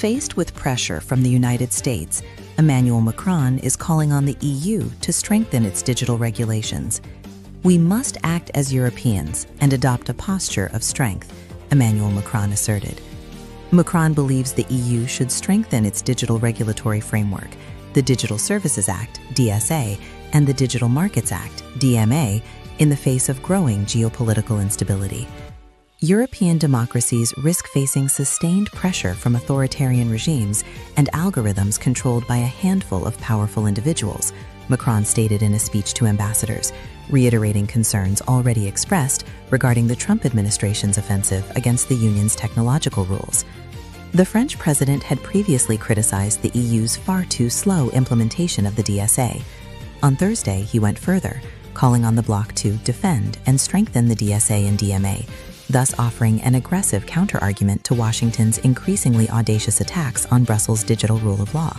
Faced with pressure from the United States, Emmanuel Macron is calling on the EU to strengthen its digital regulations. "We must act as Europeans and adopt a posture of strength," Emmanuel Macron asserted. Macron believes the EU should strengthen its digital regulatory framework, the Digital Services Act, DSA, and the Digital Markets Act, DMA, in the face of growing geopolitical instability. European democracies risk facing sustained pressure from authoritarian regimes and algorithms controlled by a handful of powerful individuals, Macron stated in a speech to ambassadors, reiterating concerns already expressed regarding the Trump administration's offensive against the union's technological rules. The French president had previously criticized the EU's far too slow implementation of the DSA. On Thursday, he went further, calling on the bloc to defend and strengthen the DSA and DMA, thus offering an aggressive counterargument to Washington's increasingly audacious attacks on Brussels' digital rule of law.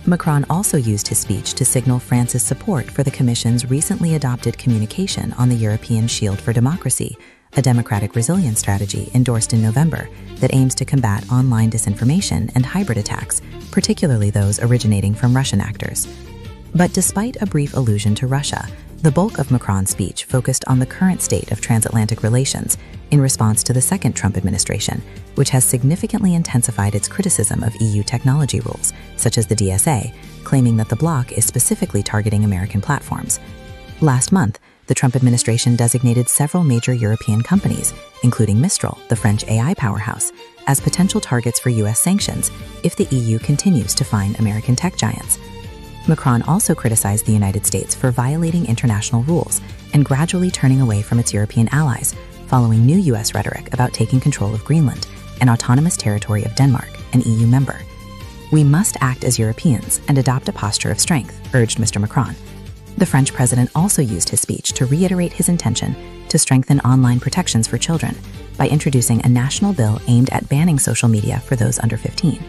Macron also used his speech to signal France's support for the Commission's recently adopted communication on the European Shield for Democracy, a democratic resilience strategy endorsed in November that aims to combat online disinformation and hybrid attacks, particularly those originating from Russian actors. But despite a brief allusion to Russia, the bulk of Macron's speech focused on the current state of transatlantic relations in response to the second Trump administration, which has significantly intensified its criticism of EU technology rules, such as the DSA, claiming that the bloc is specifically targeting American platforms. Last month, the Trump administration designated several major European companies, including Mistral, the French AI powerhouse, as potential targets for US sanctions if the EU continues to fine American tech giants. Macron also criticized the United States for violating international rules and gradually turning away from its European allies, following new US rhetoric about taking control of Greenland, an autonomous territory of Denmark, an EU member. "We must act as Europeans and adopt a posture of strength," urged Mr. Macron. The French president also used his speech to reiterate his intention to strengthen online protections for children by introducing a national bill aimed at banning social media for those under 15.